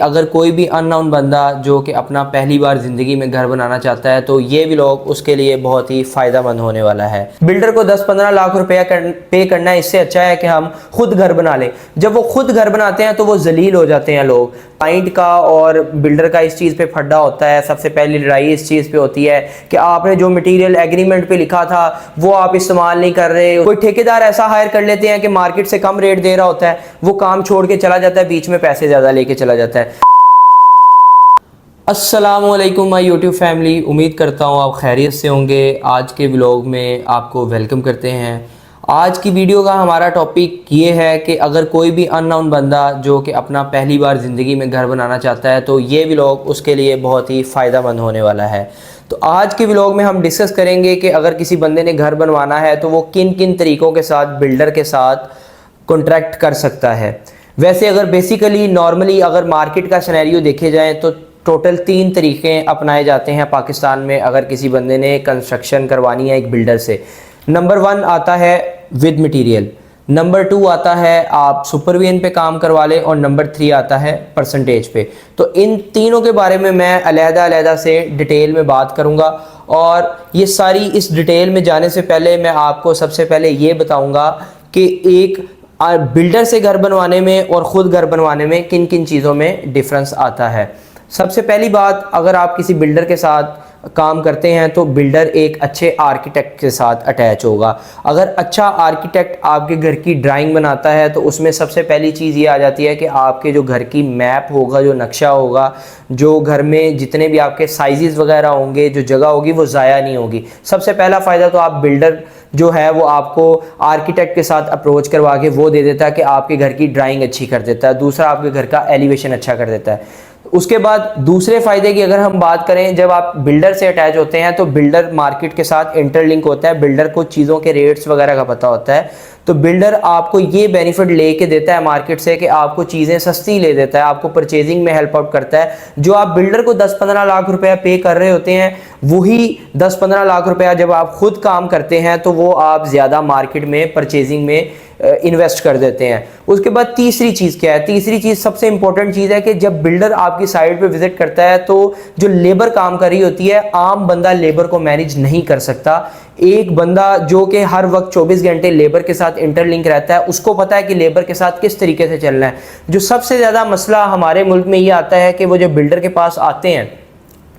अगर कोई भी अननोन बंदा जो कि अपना पहली बार ज़िंदगी में घर बनाना चाहता है तो ये व्लॉग उसके लिए बहुत ही फ़ायदेमंद होने वाला है। बिल्डर को 10-15 लाख रुपया पे करना इससे अच्छा है कि हम खुद घर बना लें। जब वो खुद घर बनाते हैं तो वो जलील हो जाते हैं लोग। क्लाइंट का और बिल्डर का इस चीज़ पे फड्डा होता है। सबसे पहली लड़ाई इस चीज़ पे होती है कि आपने जो मटेरियल एग्रीमेंट पे लिखा था वो आप इस्तेमाल नहीं कर रहे। कोई ठेकेदार ऐसा हायर कर लेते हैं कि मार्केट से कम रेट दे रहा होता है, वो काम छोड़ के चला जाता है, बीच में पैसे ज़्यादा लेके चला जाता है। अस्सलामुअलैकुम माय यूट्यूब फैमिली, उम्मीद करता हूँ आप खैरियत से होंगे। आज के व्लॉग में आपको वेलकम करते हैं। आज की वीडियो का हमारा टॉपिक ये है कि अगर कोई भी अननोन बंदा जो कि अपना पहली बार ज़िंदगी में घर बनाना चाहता है तो ये व्लॉग उसके लिए बहुत ही फ़ायदेमंद होने वाला है। तो आज के व्लॉग में हम डिस्कस करेंगे कि अगर किसी बंदे ने घर बनवाना है तो वो किन किन तरीक़ों के साथ बिल्डर के साथ कॉन्ट्रैक्ट कर सकता है। वैसे अगर बेसिकली नॉर्मली अगर मार्केट का सिनेरियो देखे जाए तो टोटल 3 तरीक़े अपनाए जाते हैं पाकिस्तान में अगर किसी बंदे ने कंस्ट्रक्शन करवानी है एक बिल्डर से। नंबर 1 आता है विद मटेरियल, नंबर 2 आता है आप सुपरविजन पे काम करवा लें और नंबर 3 आता है परसेंटेज पे। तो इन तीनों के बारे में मैं अलग-अलग से डिटेल में बात करूंगा और ये सारी इस डिटेल में जाने से पहले मैं आपको सबसे पहले ये बताऊंगा कि एक बिल्डर से घर बनवाने में और ख़ुद घर बनवाने में किन किन चीज़ों में डिफरेंस आता है। सबसे पहली बात, अगर आप किसी बिल्डर के साथ काम करते हैं तो बिल्डर एक अच्छे आर्किटेक्ट के साथ अटैच होगा। अगर अच्छा आर्किटेक्ट आपके घर की ड्राइंग बनाता है तो उसमें सबसे पहली चीज़ ये आ जाती है कि आपके जो घर की मैप होगा, जो नक्शा होगा, जो घर में जितने भी आपके साइजेस वगैरह होंगे, जो जगह होगी वो ज़ाया नहीं होगी। सबसे पहला फ़ायदा तो आप बिल्डर जो है वो आपको आर्किटेक्ट के साथ अप्रोच करवा के वो दे देता है कि आपके घर की ड्राइंग अच्छी कर देता है। दूसरा, आपके घर का एलिवेशन अच्छा कर देता है। उसके बाद दूसरे फ़ायदे की अगर हम बात करें, जब आप बिल्डर से अटैच होते हैं तो बिल्डर मार्केट के साथ इंटरलिंक होता है। बिल्डर को चीज़ों के रेट्स वगैरह का पता होता है, तो बिल्डर आपको ये बेनिफिट लेके देता है मार्केट से कि आपको चीज़ें सस्ती ले देता है, आपको परचेजिंग में हेल्प आउट करता है। जो आप बिल्डर को 10-15 लाख रुपया पे कर रहे होते हैं, वही 10-15 लाख रुपया जब आप खुद काम करते हैं तो वो आप ज़्यादा मार्केट में परचेजिंग में इन्वेस्ट कर देते हैं। उसके बाद तीसरी चीज़ क्या है? तीसरी चीज़ सबसे इंपॉर्टेंट चीज़ है कि जब बिल्डर आपकी साइट पे विजिट करता है तो जो लेबर काम कर रही होती है, आम बंदा लेबर को मैनेज नहीं कर सकता। एक बंदा जो कि हर वक्त 24 घंटे लेबर के साथ इंटरलिंक रहता है, उसको पता है कि लेबर के साथ किस तरीके से चलना है। जो सबसे ज़्यादा मसला हमारे मुल्क में ये आता है कि वो जब बिल्डर के पास आते हैं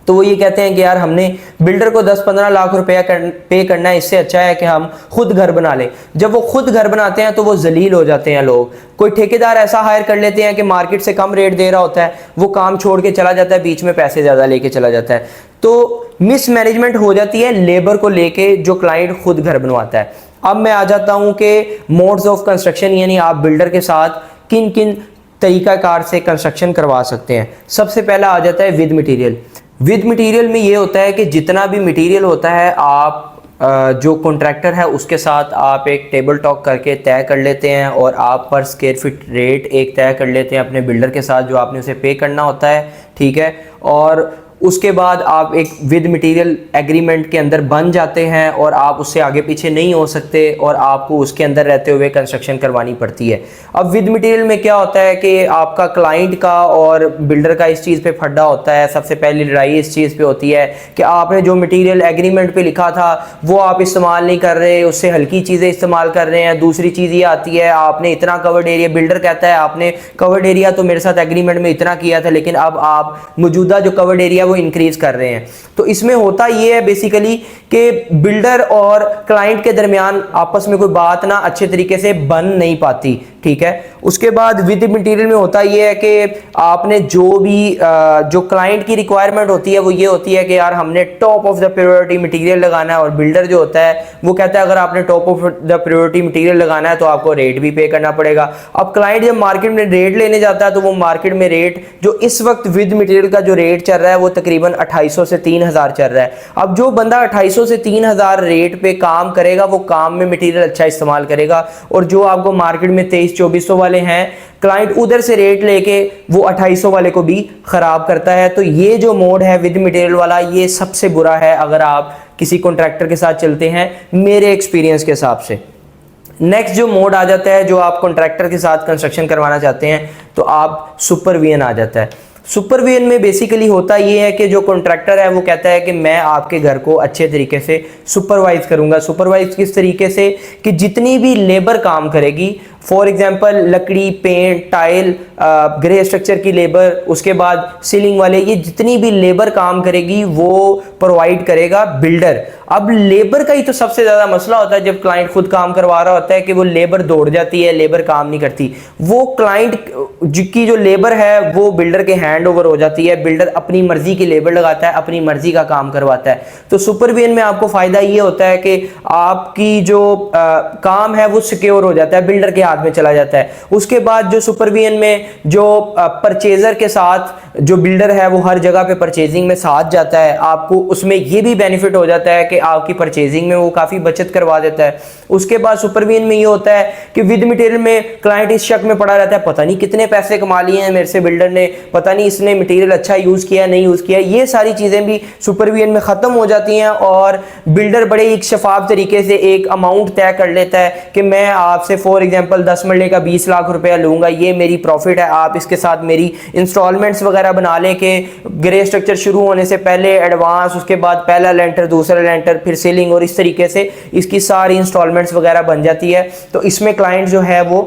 तो वो ये कहते हैं कि यार हमने बिल्डर को 10-15 लाख रुपया पे करना है, इससे अच्छा है कि हम खुद घर बना लें। जब वो खुद घर बनाते हैं तो वो जलील हो जाते हैं लोग। कोई ठेकेदार ऐसा हायर कर लेते हैं कि मार्केट से कम रेट दे रहा होता है, वो काम छोड़ के चला जाता है, बीच में पैसे ज़्यादा लेके चला जाता है। तो मिसमैनेजमेंट हो जाती है लेबर को लेके जो क्लाइंट खुद घर बनवाता है। अब मैं आ जाता हूँ कि मोड्स ऑफ कंस्ट्रक्शन, यानी आप बिल्डर के साथ किन किन तरीक़ाकार से कंस्ट्रक्शन करवा सकते हैं। सबसे पहला आ जाता है विद मटीरियल। विद मटेरियल में ये होता है कि जितना भी मटेरियल होता है आप जो कॉन्ट्रैक्टर है उसके साथ आप एक टेबल टॉक करके तय कर लेते हैं और आप पर स्क्वायर फीट रेट एक तय कर लेते हैं अपने बिल्डर के साथ जो आपने उसे पे करना होता है, ठीक है। और उसके बाद आप एक विद मटेरियल एग्रीमेंट के अंदर बन जाते हैं और आप उससे आगे पीछे नहीं हो सकते और आपको उसके अंदर रहते हुए कंस्ट्रक्शन करवानी पड़ती है। अब विद मटेरियल में क्या होता है कि आपका क्लाइंट का और बिल्डर का इस चीज़ पे फड्डा होता है। सबसे पहली लड़ाई इस चीज़ पे होती है कि आपने जो मटेरियल एग्रीमेंट पे लिखा था वो आप इस्तेमाल नहीं कर रहे, उससे हल्की चीज़ें इस्तेमाल कर रहे हैं। दूसरी चीज़ ये आती है आपने इतना कवर्ड एरिया, बिल्डर कहता है आपने कवर्ड एरिया तो मेरे साथ एग्रीमेंट में इतना किया था, लेकिन अब आप मौजूदा जो कवर्ड एरिया वो इंक्रीज कर रहे हैं। तो इसमें होता ये है बेसिकली कि बिल्डर और क्लाइंट के दरमियान आपस में कोई बात ना अच्छे तरीके से बन नहीं पाती, ठीक है। उसके बाद विद मटेरियल में होता ये है कि आपने जो भी जो क्लाइंट की रिक्वायरमेंट होती है वो ये होती है कि यार हमने top of the priority material लगाना है, और बिल्डर जो होता है वो कहता है अगर आपने top of the priority material लगाना है तो आपको रेट भी पे करना पड़ेगा। अब क्लाइंट जब मार्केट में रेट लेने जाता है तो वो मार्केट में रेट जो इस वक्त विद मटेरियल का जो रेट चल रहा है वो तकरीबन 2800 से 3000 चल रहा है। अब जो बंदा 2800 से 3000 रेट पे काम करेगा वो काम में मटेरियल अच्छा इस्तेमाल करेगा, और जो आपको मार्केट में 2300-2400 वाले हैं क्लाइंट उधर से रेट लेके वो 2800 वाले को भी खराब करता है। तो ये जो मोड है विद मटेरियल वाला, ये सबसे बुरा है अगर आप किसी कॉन्ट्रैक्टर के साथ चलते हैं, मेरे एक्सपीरियंस के हिसाब से। नेक्स्ट जो मोड आ जाता है, जो आप कॉन्ट्रैक्टर के साथ कंस्ट्रक्शन करवाना चाहते हैं, तो आप सुपरविजन आ जाता है। सुपरविजन में बेसिकली होता ये है कि जो कॉन्ट्रैक्टर है वो कहता है कि मैं आपके घर को अच्छे तरीके से सुपरवाइज करूंगा। सुपरवाइज किस तरीके से कि जितनी भी लेबर काम करेगी, फॉर एग्जांपल लकड़ी, पेंट, टाइल, ग्रे स्ट्रक्चर की लेबर, उसके बाद सीलिंग वाले, ये जितनी भी लेबर काम करेगी वो प्रोवाइड करेगा बिल्डर। अब लेबर का ही तो सबसे ज़्यादा मसला होता है जब क्लाइंट खुद काम करवा रहा होता है कि वो लेबर दौड़ जाती है, लेबर काम नहीं करती। वो क्लाइंट की जो लेबर है वो बिल्डर के हैंड ओवर हो जाती है, बिल्डर अपनी मर्जी की लेबर लगाता है, अपनी मर्जी का काम करवाता है। तो सुपरविजन में आपको फायदा ये होता है कि आपकी जो काम है वो सिक्योर हो जाता है, बिल्डर के हाथ में चला जाता है। उसके बाद जो सुपरविजन में जो परचेजर के साथ जो बिल्डर है वो हर जगह पे परचेजिंग में साथ जाता है, आपको उसमें ये भी बेनिफिट हो जाता है कि आपकी परचेजिंग में वो काफी बचत करवा देता है। उसके बाद सुपरविजन में ये होता है कि विद मटेरियल में क्लाइंट इस शक में पड़ा रहता है, पता नहीं कितने पैसे कमा लिए हैं मेरे से बिल्डर ने, पता नहीं इसने मटेरियल अच्छा यूज किया नहीं यूज किया। ये सारी चीजें भी सुपरविजन में खत्म हो जाती हैं और बिल्डर बड़े एक शफाफ तरीके से एक अमाउंट तय कर लेता है कि मैं आपसे फॉर एग्जांपल 10 मरले का 20 लाख रुपया लूंगा, ये मेरी प्रॉफिट है, आप इसके साथ मेरी इंस्टॉलमेंट्स वगैरह बना लें कि ग्रे स्ट्रक्चर शुरू होने से पहले एडवांस, उसके बाद पहला लेंटर, दूसरा लेंटर, फिर सीलिंग, और इस तरीके से इसकी सारी इंस्टॉलमेंट्स वगैरह बन जाती है। तो इसमें क्लाइंट जो है वो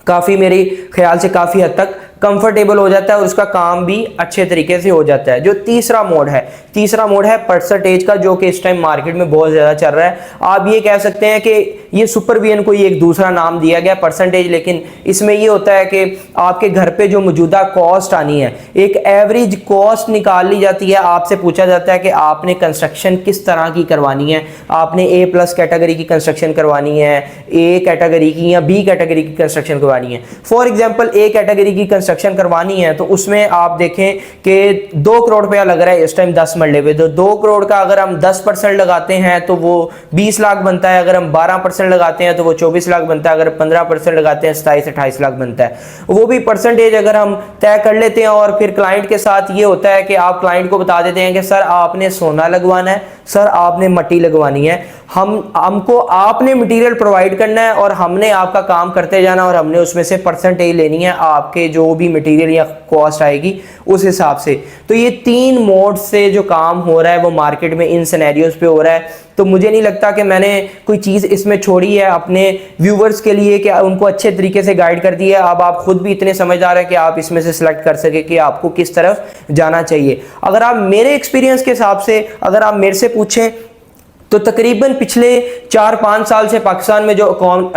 काफ़ी, मेरे ख्याल से काफ़ी हद तक कंफर्टेबल हो जाता है और उसका काम भी अच्छे तरीके से हो जाता है। जो तीसरा मोड है परसेंटेज का, जो कि इस टाइम मार्केट में बहुत ज़्यादा चल रहा है। आप ये कह सकते हैं कि ये सुपरविजन को एक दूसरा नाम दिया गया परसेंटेज, लेकिन इसमें ये होता है कि आपके घर पे जो मौजूदा कॉस्ट आनी है, एक एवरेज कॉस्ट निकाल ली जाती है। आपसे पूछा जाता है कि आपने कंस्ट्रक्शन किस तरह की करवानी है, आपने A+ कैटेगरी की कंस्ट्रक्शन करवानी है, A कैटेगरी की या B कैटेगरी की कंस्ट्रक्शन करवानी है। फॉर एग्जाम्पल A कैटेगरी की कंस्ट्रक्शन करवानी है तो उसमें आप देखें कि 2 करोड़ रुपया लग रहा है इस टाइम 10 मरले पे। तो 2 करोड़ का अगर हम 10% लगाते हैं तो वो 20 लाख बनता है, अगर हम 12% लगाते हैं तो वो 24 लाख बनता है, अगर 15% लगाते हैं 27-28 लाख बनता है। वो भी परसेंटेज अगर हम तय कर लेते हैं और फिर क्लाइंट के साथ ये होता है कि आप क्लाइंट को बता देते हैं कि सर आपने सोना लगवाना है, सर आपने मट्टी लगवानी है, हमको आपने मटेरियल प्रोवाइड करना है और हमने आपका काम करते जाना और हमने उसमें से परसेंटेज लेनी है आपके जो भी मटेरियल या कॉस्ट आएगी उस हिसाब से। तो ये 3 मोड से जो काम हो रहा है वो मार्केट में इन सिनेरियोज पे हो रहा है। तो मुझे नहीं लगता कि मैंने कोई चीज़ इसमें छोड़ी है अपने व्यूवर्स के लिए कि उनको अच्छे तरीके से गाइड कर दी है। अब आप खुद भी इतने समझदार हैं कि आप इसमें से सिलेक्ट कर सके कि आपको किस तरफ जाना चाहिए। अगर आप मेरे एक्सपीरियंस के हिसाब से अगर आप मेरे से पूछें तो तकरीबन पिछले 4-5 साल से पाकिस्तान में जो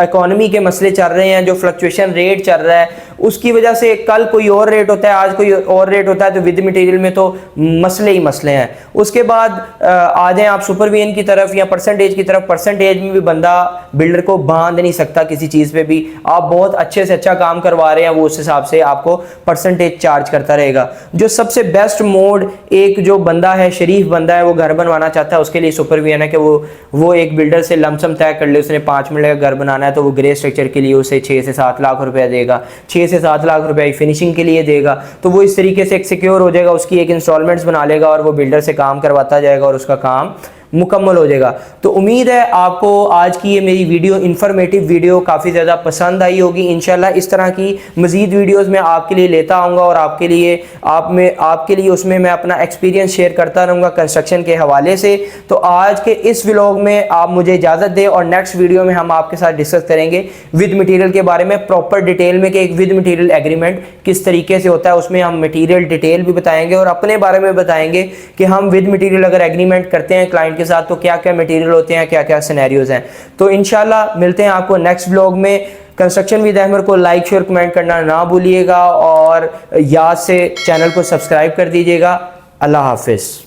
इकोनॉमी के मसले चल रहे हैं, जो फ्लक्चुएशन रेट चल रहा है, उसकी वजह से कल कोई और रेट होता है, आज कोई और रेट होता है, तो विद मटेरियल में तो मसले ही मसले हैं। उसके बाद आ जाएं आप सुपरविजन की तरफ या परसेंटेज की तरफ। परसेंटेज में भी बंदा बिल्डर को बांध नहीं सकता किसी चीज़ पे भी। आप बहुत अच्छे से अच्छा काम करवा रहे हैं, वो उस हिसाब से आपको परसेंटेज चार्ज करता रहेगा। जो सबसे बेस्ट मोड एक जो बंदा है, शरीफ बंदा है, वो घर बनवाना चाहता है, उसके लिए सुपरविजन है कि वो एक बिल्डर से लमसम तय कर ले, उसने 5 मरले का घर बनाना है तो वो ग्रे स्ट्रक्चर के लिए उसे 6 से 7 लाख रुपया देगा, 6 से 7 लाख रुपया फिनिशिंग के लिए देगा। तो वो इस तरीके से एक सिक्योर हो जाएगा, उसकी एक इंस्टॉलमेंट्स बना लेगा और वो बिल्डर से काम करवाता जाएगा और उसका काम मुकम्मल हो जाएगा। तो उम्मीद है आपको आज की ये मेरी वीडियो, इन्फॉर्मेटिव वीडियो, काफ़ी ज़्यादा पसंद आई होगी। इंशाल्लाह इस तरह की मज़ीद वीडियोस मैं आपके लिए लेता आऊँगा और आपके लिए उसमें मैं अपना एक्सपीरियंस शेयर करता रहूँगा कंस्ट्रक्शन के हवाले से। तो आज के इस व्लॉग में आप मुझे इजाज़त दें और नेक्स्ट वीडियो में हम आपके साथ डिस्कस करेंगे विद मटीरियल के बारे में प्रॉपर डिटेल में कि एक विद मटीरियल एग्रीमेंट किस तरीके से होता है। उसमें हम मटीरियल डिटेल भी बताएंगे और अपने बारे में बताएंगे कि हम विद मटीरियल अगर एग्रीमेंट करते हैं क्लाइंट के साथ तो क्या क्या मटेरियल होते हैं, क्या क्या सिनेरियोज हैं। तो इंशाल्लाह मिलते हैं आपको नेक्स्ट ब्लॉग में। कंस्ट्रक्शन विद अहमद को लाइक शेयर कमेंट करना ना भूलिएगा और याद से चैनल को सब्सक्राइब कर दीजिएगा। अल्लाह हाफिज़।